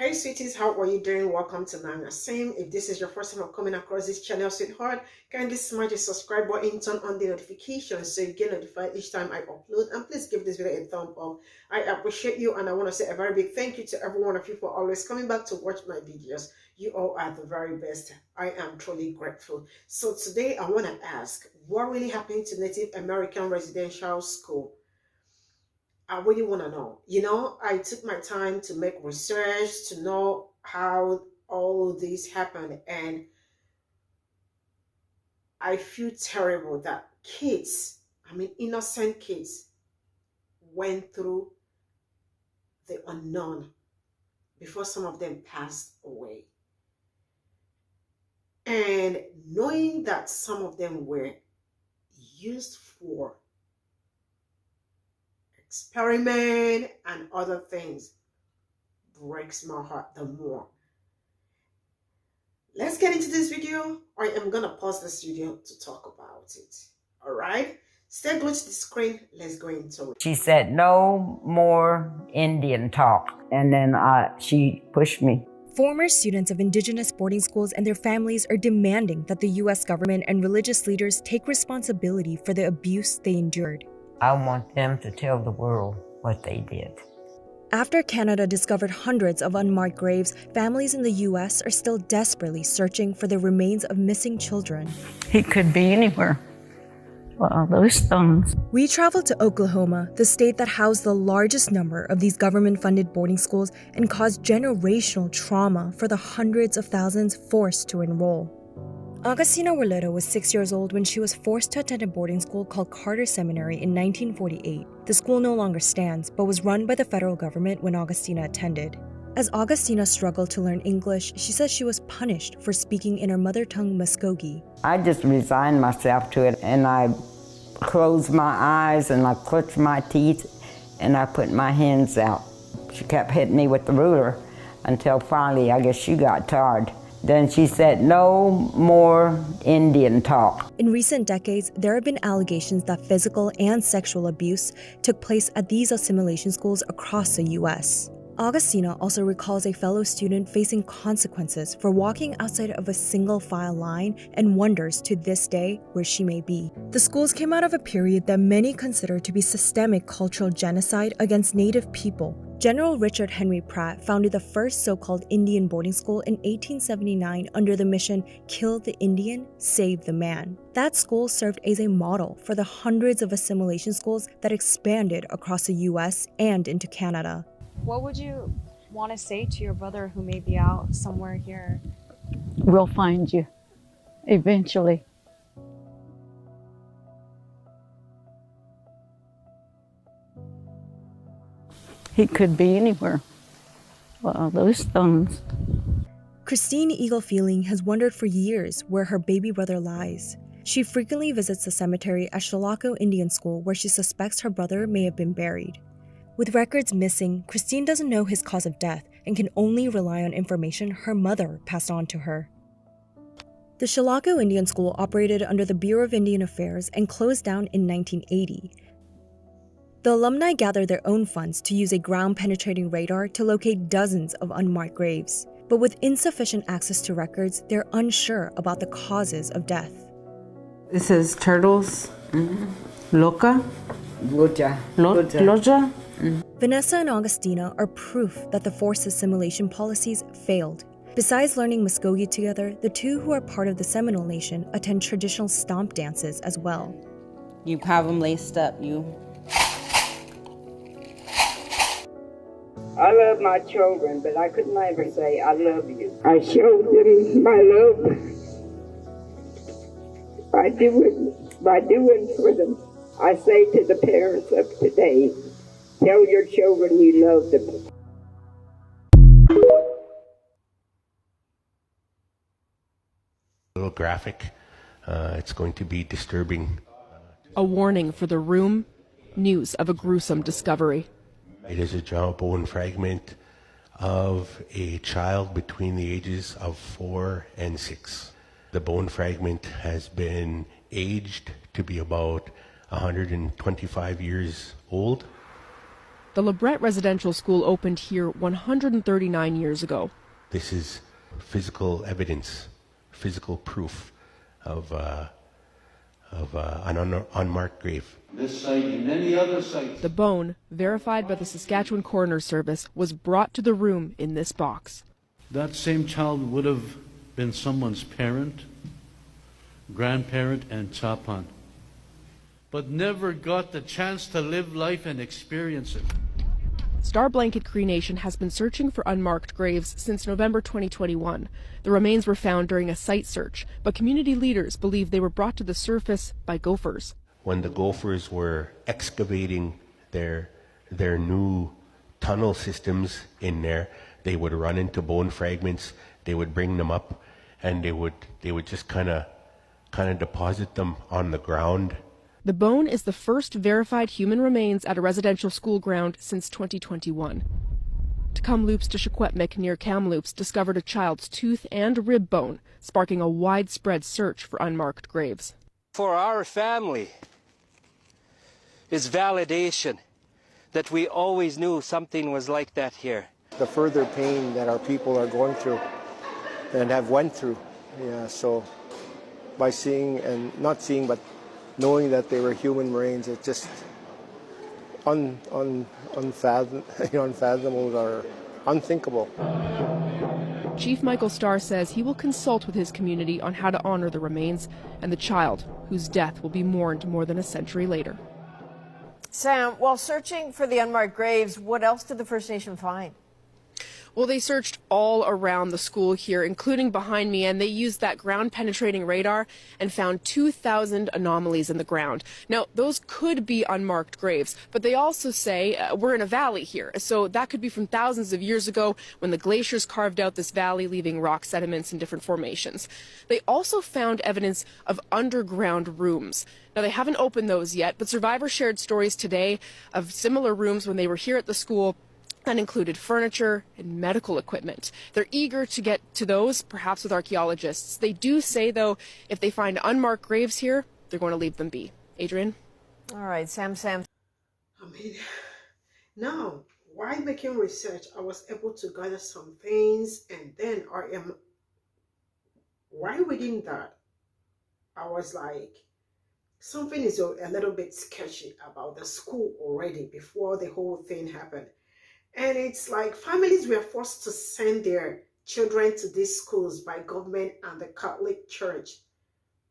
Hey sweeties, how are you doing? Welcome to Nanyacim. If this is your first time of coming across this channel, sweetheart, kindly smash the subscribe button, turn on the notifications so you get notified each time I upload, and please give this video a thumb up. I appreciate you, and I want to say a very big thank you to every one of you for always coming back to watch my videos. You all are the very best. I am truly grateful. So today I want to ask, what really happened to Native American residential school? I really want to know. I took my time to make research to know how all this happened, and I feel terrible that kids, innocent kids, went through the unknown before some of them passed away. And knowing that some of them were used for experiment and other things breaks my heart the more. Let's get into this video. I am gonna pause this video to talk about it. All right, stay glued to the screen. Let's go into it. She said, "No more Indian talk." And then she pushed me. Former students of indigenous boarding schools and their families are demanding that the U.S. government and religious leaders take responsibility for the abuse they endured. I want them to tell the world what they did. After Canada discovered hundreds of unmarked graves, families in the U.S. are still desperately searching for the remains of missing children. He could be anywhere. Well, those stones. We traveled to Oklahoma, the state that housed the largest number of these government-funded boarding schools and caused generational trauma for the hundreds of thousands forced to enroll. Augustina Walero was 6 years old when she was forced to attend a boarding school called Carter Seminary in 1948. The school no longer stands, but was run by the federal government when Augustina attended. As Augustina struggled to learn English, she says she was punished for speaking in her mother tongue Muskogee. I just resigned myself to it, and I closed my eyes and I clutched my teeth and I put my hands out. She kept hitting me with the ruler until finally I guess she got tired. Then she said, "No more Indian talk." In recent decades, there have been allegations that physical and sexual abuse took place at these assimilation schools across the U.S. Augustina also recalls a fellow student facing consequences for walking outside of a single file line and wonders to this day where she may be. The schools came out of a period that many consider to be systemic cultural genocide against Native people. General Richard Henry Pratt founded the first so-called Indian boarding school in 1879 under the mission, "Kill the Indian, save the man." That school served as a model for the hundreds of assimilation schools that expanded across the U.S. and into Canada. What would you want to say to your brother who may be out somewhere here? We'll find you eventually. He could be anywhere. Well, those stones. Christine Eagle Feeling has wondered for years where her baby brother lies. She frequently visits the cemetery at Chilocco Indian School where she suspects her brother may have been buried. With records missing, Christine doesn't know his cause of death and can only rely on information her mother passed on to her. The Chilocco Indian School operated under the Bureau of Indian Affairs and closed down in 1980. The alumni gathered their own funds to use a ground-penetrating radar to locate dozens of unmarked graves. But with insufficient access to records, they're unsure about the causes of death. This is turtles, loca, Loja. loja. Vanessa and Augustina are proof that the forced assimilation policies failed. Besides learning Muskogee together, the two who are part of the Seminole Nation attend traditional stomp dances as well. You have them laced up, I love my children, but I could never say I love you. I showed them my love by doing for them. I say to the parents of today, tell your children you love them. A little graphic. It's going to be disturbing. A warning for the room. News of a gruesome discovery. It is a jaw bone fragment of a child between the ages of 4 and 6. The bone fragment has been aged to be about 125 years old. The LeBret Residential School opened here 139 years ago. This is physical evidence, physical proof of an unmarked grave. This site and many other sites. The bone, verified by the Saskatchewan Coroner Service, was brought to the room in this box. That same child would have been someone's parent, grandparent, and chapan, but never got the chance to live life and experience it. Star Blanket Cree Nation has been searching for unmarked graves since November 2021. The remains were found during a site search, but community leaders believe they were brought to the surface by gophers. When the gophers were excavating their new tunnel systems in there, they would run into bone fragments, they would bring them up, and they would just kind of deposit them on the ground. The bone is the first verified human remains at a residential school ground since 2021. Tecumloops to Shequetmik near Kamloops discovered a child's tooth and rib bone, sparking a widespread search for unmarked graves. For our family, is validation that we always knew something was like that here. The further pain that our people are going through and have went through. Yeah, so by seeing and not seeing, but knowing that they were human remains, it's just unfathomable or unthinkable. Chief Michael Starr says he will consult with his community on how to honor the remains and the child whose death will be mourned more than a century later. Sam, while searching for the unmarked graves, what else did the First Nation find? Well, they searched all around the school here, including behind me, and they used that ground-penetrating radar and found 2,000 anomalies in the ground. Now, those could be unmarked graves, but they also say we're in a valley here, so that could be from thousands of years ago when the glaciers carved out this valley, leaving rock sediments in different formations. They also found evidence of underground rooms. Now, they haven't opened those yet, but survivors shared stories today of similar rooms when they were here at the school that included furniture and medical equipment. They're eager to get to those, perhaps with archaeologists. They do say, though, if they find unmarked graves here, they're going to leave them be. Adrian? All right, Sam. I mean, now, while making research, I was able to gather some things, and then while reading that, I was like, something is a little bit sketchy about the school already before the whole thing happened. And it's like families were forced to send their children to these schools by government and the Catholic Church.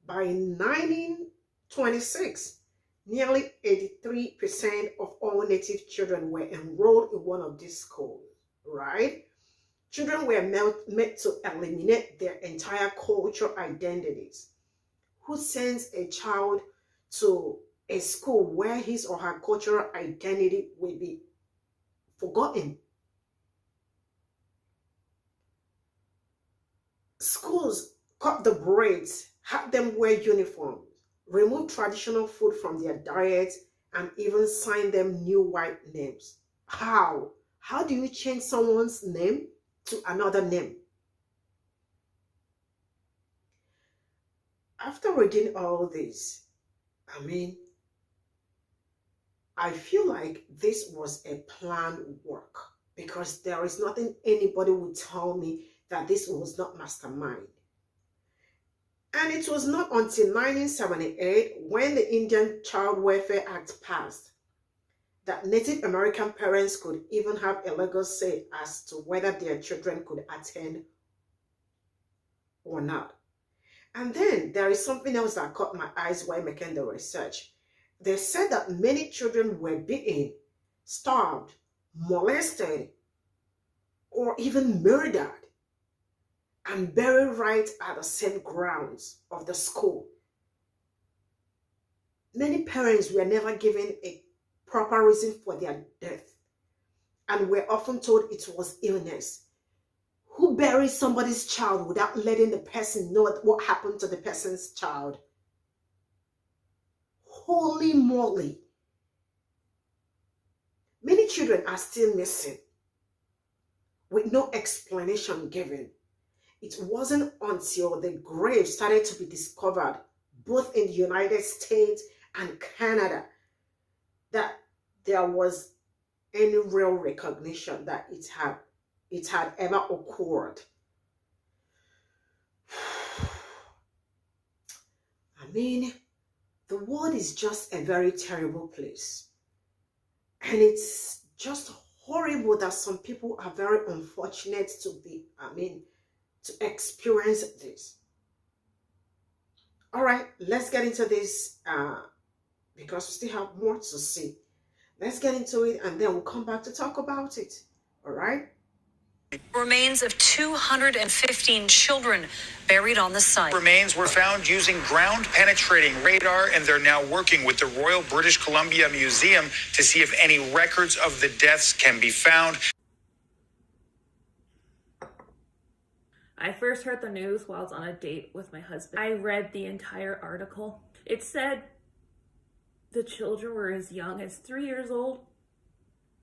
By 1926, nearly 83% of all Native children were enrolled in one of these schools, right? Children were meant to eliminate their entire cultural identities. Who sends a child to a school where his or her cultural identity will be forgotten? Schools cut the braids, had them wear uniforms, remove traditional food from their diets, and even sign them new white names. How? How do you change someone's name to another name? After reading all this, I mean, I feel like this was a planned work, because there is nothing anybody would tell me that this was not mastermind. And it was not until 1978, when the Indian Child Welfare Act passed, that Native American parents could even have a legal say as to whether their children could attend or not. And then there is something else that caught my eyes while making the research. They said that many children were beaten, starved, molested, or even murdered, and buried right at the same grounds of the school. Many parents were never given a proper reason for their death, and were often told it was illness. Who buries somebody's child without letting the person know what happened to the person's child? Holy moly. Many children are still missing, with no explanation given. It wasn't until the graves started to be discovered, both in the United States and Canada, that there was any real recognition that it had ever occurred. I mean, the world is just a very terrible place. And it's just horrible that some people are very unfortunate to experience this. All right, let's get into this because we still have more to see. Let's get into it and then we'll come back to talk about it. All right? Remains of 215 children buried on the site. Remains were found using ground-penetrating radar, and they're now working with the Royal British Columbia Museum to see if any records of the deaths can be found. I first heard the news while I was on a date with my husband. I read the entire article. It said the children were as young as 3 years old.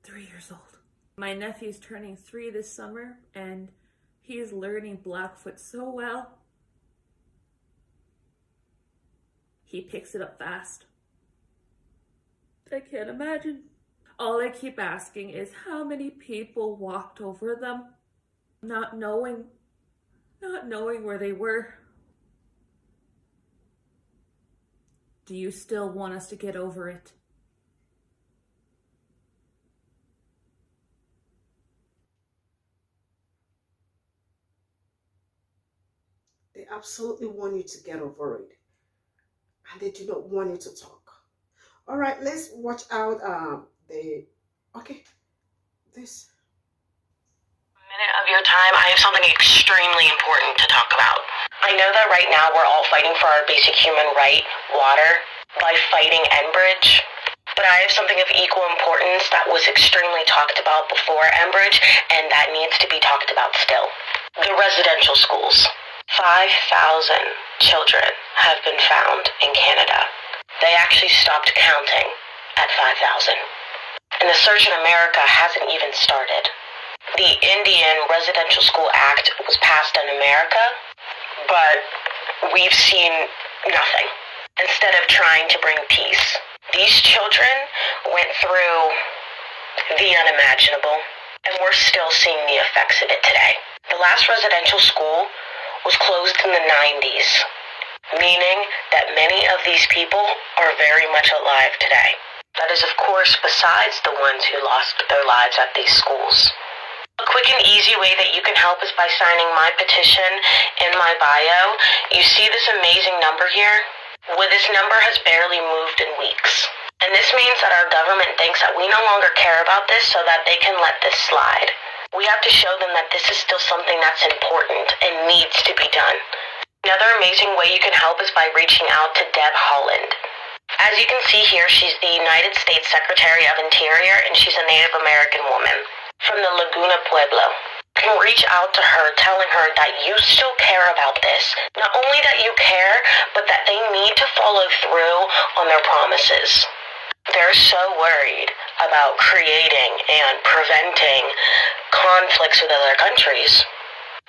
3 years old. My nephew's turning 3 this summer, and he is learning Blackfoot so well. He picks it up fast. I can't imagine. All I keep asking is how many people walked over them, not knowing where they were. Do you still want us to get over it? They absolutely want you to get over it. And they do not want you to talk. All right, let's watch out this. Minute of your time, I have something extremely important to talk about. I know that right now we're all fighting for our basic human right, water, by fighting Enbridge. But I have something of equal importance that was extremely talked about before Enbridge, and that needs to be talked about still. The residential schools. 5,000 children have been found in Canada. They actually stopped counting at 5,000. And the search in America hasn't even started. The Indian Residential School Act was passed in America, but we've seen nothing. Instead of trying to bring peace, these children went through the unimaginable, and we're still seeing the effects of it today. The last residential school was closed in the 90s, meaning that many of these people are very much alive today. That is, of course, besides the ones who lost their lives at these schools. A quick and easy way that you can help is by signing my petition in my bio. You see this amazing number here? Well, this number has barely moved in weeks. And this means that our government thinks that we no longer care about this so that they can let this slide. We have to show them that this is still something that's important and needs to be done. Another amazing way you can help is by reaching out to Deb Holland. As you can see here, she's the United States Secretary of Interior, and she's a Native American woman from the Laguna Pueblo. You can reach out to her telling her that you still care about this. Not only that you care, but that they need to follow through on their promises. They're so worried about creating and preventing conflicts with other countries,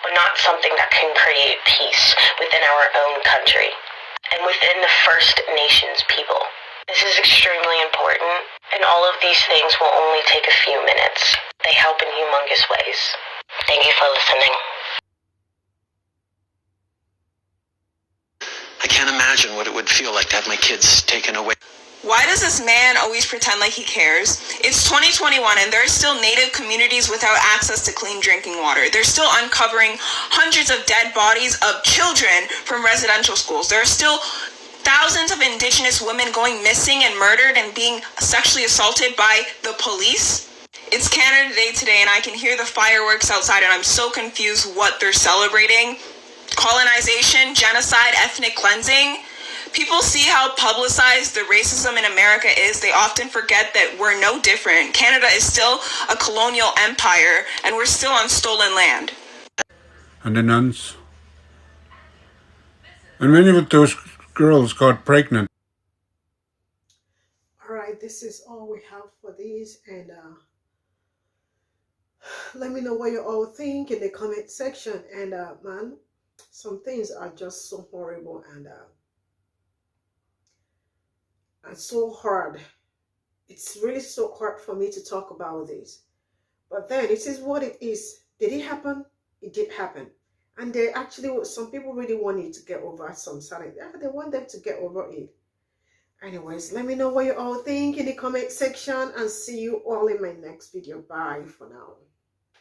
but not something that can create peace within our own country and within the First Nations people. This is extremely important, and all of these things will only take a few minutes. They help in humongous ways. Thank you for listening. I can't imagine what it would feel like to have my kids taken away. Why does this man always pretend like he cares? It's 2021 and there are still Native communities without access to clean drinking water. They're still uncovering hundreds of dead bodies of children from residential schools. There are still thousands of Indigenous women going missing and murdered and being sexually assaulted by the police. It's Canada Day today and I can hear the fireworks outside and I'm so confused what they're celebrating. Colonization, genocide, ethnic cleansing. People see how publicized the racism in America is. They often forget that we're no different. Canada is still a colonial empire and we're still on stolen land. And the nuns. And many of those girls got pregnant. All right, this is all we have for these, and let me know what you all think in the comment section. And man, some things are just so horrible and so hard It's really so hard for me to talk about this. But then it is what it is. Did it happen? It did happen. And they actually, some people really want you to get over some something. They want them to get over it. Anyways, let me know what you all think in the comment section and see you all in my next video. Bye for now.